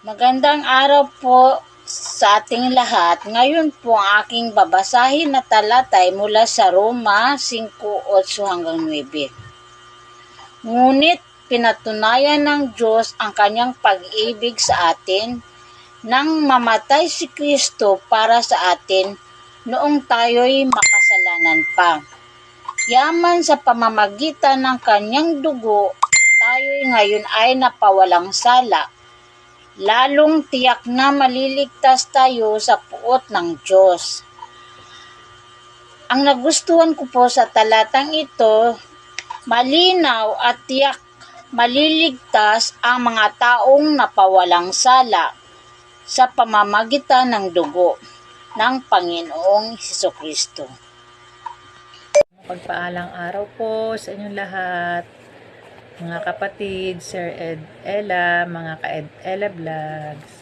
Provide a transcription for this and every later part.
Magandang araw po sa ating lahat. Ngayon po ang aking babasahin na talata ay mula sa Roma 5:8 hanggang 9. Ngunit pinatunayan ng Diyos ang kanyang pag-ibig sa atin nang mamatay si Kristo para sa atin noong tayo'y makasalanan pa. Yaman sa pamamagitan ng kanyang dugo, tayo'y ngayon ay napawalang sala. Lalong tiyak na maliligtas tayo sa puot ng Diyos. Ang nagustuhan ko po sa talatang ito, malinaw at tiyak maliligtas ang mga taong napawalang sala sa pamamagitan ng dugo ng Panginoong Hesukristo. Pagpaalang araw po sa inyong lahat, mga kapatid, Sir Ed Ella, mga ka-Ed Ella Vlogs.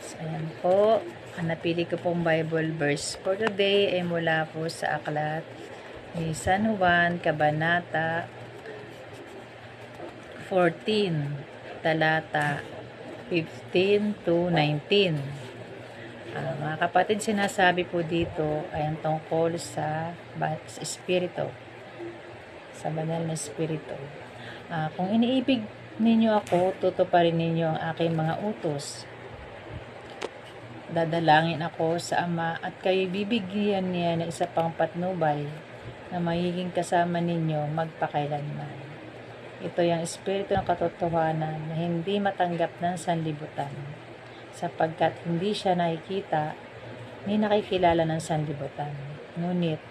So, ayan po, ang napili ko pong Bible verse for today ay mula po sa aklat ni San Juan, Kabanata 14, talata 15 to 19. Mga kapatid, sinasabi po dito ay ang tungkol sa Espiritu, sa banal na Espiritu. Kung iniibig ninyo ako, tutuparin ninyo ang aking mga utos. Dadalangin ako sa Ama at kayo bibigyan niya ng isa pang patnubay na magiging kasama ninyo magpakailanman. Ito yung Espiritu ng katotohanan na hindi matanggap ng sanlibutan, sapagkat hindi siya nakikita ni nakikilala ng sanlibutan. Ngunit,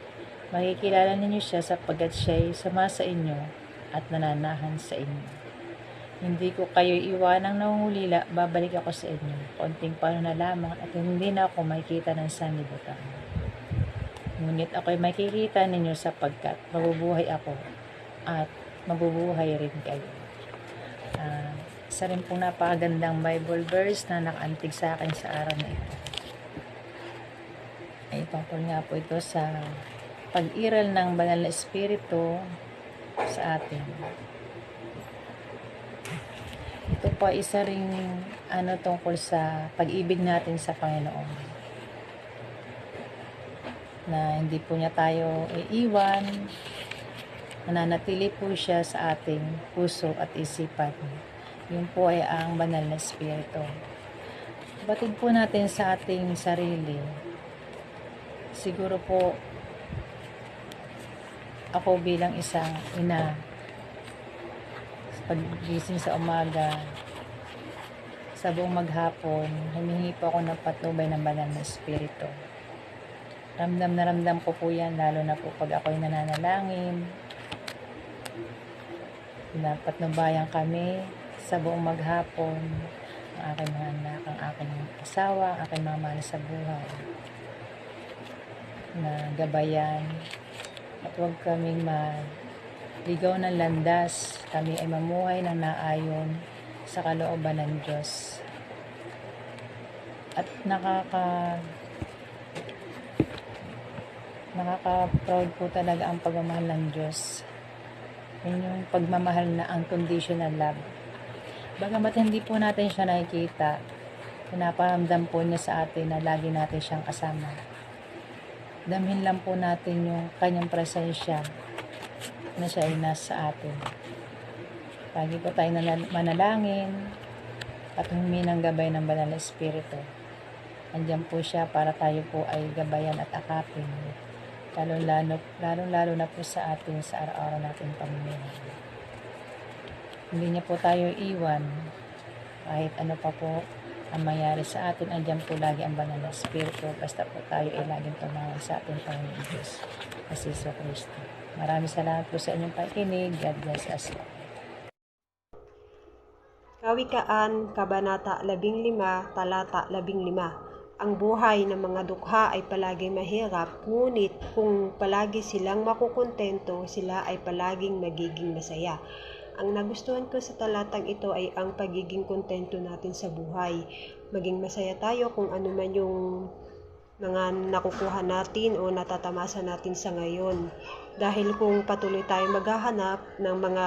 makikilala ninyo siya sapagkat siya'y sama sa inyo at nananahan sa inyo. Hindi ko kayo iwanang nangungulila, babalik ako sa inyo. Konting paano na lamang at hindi na ako makikita ng sanlibutan. Ngunit ako'y makikita ninyo sapagkat mabubuhay ako at mabubuhay rin kayo. Isa rin pong napakagandang Bible verse na nakaantig sa akin sa araw na ito. Ay tungkol nga po ito sa pag-iral ng banal na Espiritu sa atin. Ito po isa ring tungkol sa pag-ibig natin sa Panginoon. Na hindi po niya tayo iiwan, nananatili po siya sa ating puso at isipan. Yun po ay ang banal na Espiritu. Batid po natin sa ating sarili. Siguro po, ako bilang isang ina, paggising sa umaga, sa buong maghapon, humingi po ako ng patnubay ng banal na Espiritu. Ramdam na ramdam ko po yan, lalo na po pag ako'y nananalangin. Pinapatnubayan kami sa buong maghapon, ang aking mga anak, ang aking asawa, ang aking mga mahal sa buhay, na gabayan at huwag kaming maligaw ng landas. Kami ay mamuhay ng naayon sa kalooban ng Diyos. At nakaka-proud po talaga ang pagmamahal ng Diyos. Yun yung pagmamahal na unconditional love. Bagamat hindi po natin siya nakikita, pinaparamdam po niya sa atin na lagi natin siyang kasama. Damhin lang po natin yung kanyang presensya na siya ay nasa atin. Lagi po tayo manalangin at humingi ng gabay ng banal na Espiritu. Andiyan po siya para tayo po ay gabayan at akapin. Lalo na po sa atin sa araw-araw nating pamumuhay. Hindi niya po tayo iwan. Kahit ano pa po ang mangyari sa atin, andyan po lagi ang banal na Espiritu. Basta po tayo ay laging tumawag sa ating Panginoon Diyos, si Jesucristo. Maraming salamat po sa inyong pakikinig. God bless us. Kawikaan, Kabanata 15, Talata 15. Ang buhay ng mga dukha ay palaging mahirap, ngunit kung palagi silang makukontento, sila ay palaging magiging masaya. Ang nagustuhan ko sa talatang ito ay ang pagiging kontento natin sa buhay. Maging masaya tayo kung ano man yung mga nakukuha natin o natatamasa natin sa ngayon. Dahil kung patuloy tayong maghahanap ng mga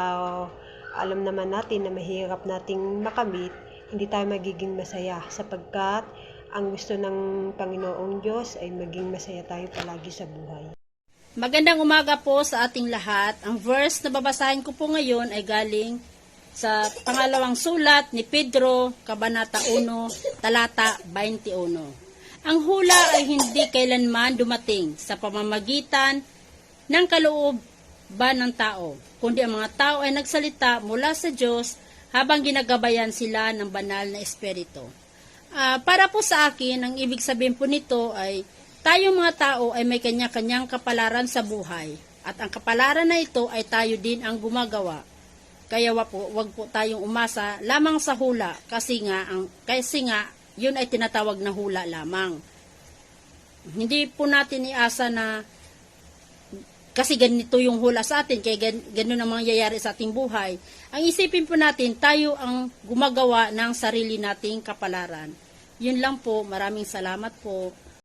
alam naman natin na mahirap nating makamit, hindi tayo magiging masaya sapagkat ang gusto ng Panginoong Diyos ay maging masaya tayo palagi sa buhay. Magandang umaga po sa ating lahat. Ang verse na babasahin ko po ngayon ay galing sa pangalawang sulat ni Pedro, Kabanata 1, Talata 21. Ang hula ay hindi kailanman dumating sa pamamagitan ng kalooban ng tao, kundi ang mga tao ay nagsalita mula sa Diyos habang ginagabayan sila ng banal na espiritu. Para po sa akin, ang ibig sabihin po nito ay tayong mga tao ay may kanya-kanyang kapalaran sa buhay. At ang kapalaran na ito ay tayo din ang gumagawa. Kaya wag po tayong umasa lamang sa hula kasi nga yun ay tinatawag na hula lamang. Hindi po natin iasa na kasi ganito yung hula sa atin, kaya ganun ang mangyayari sa ating buhay. Ang isipin po natin, tayo ang gumagawa ng sarili nating kapalaran. Yun lang po, maraming salamat po.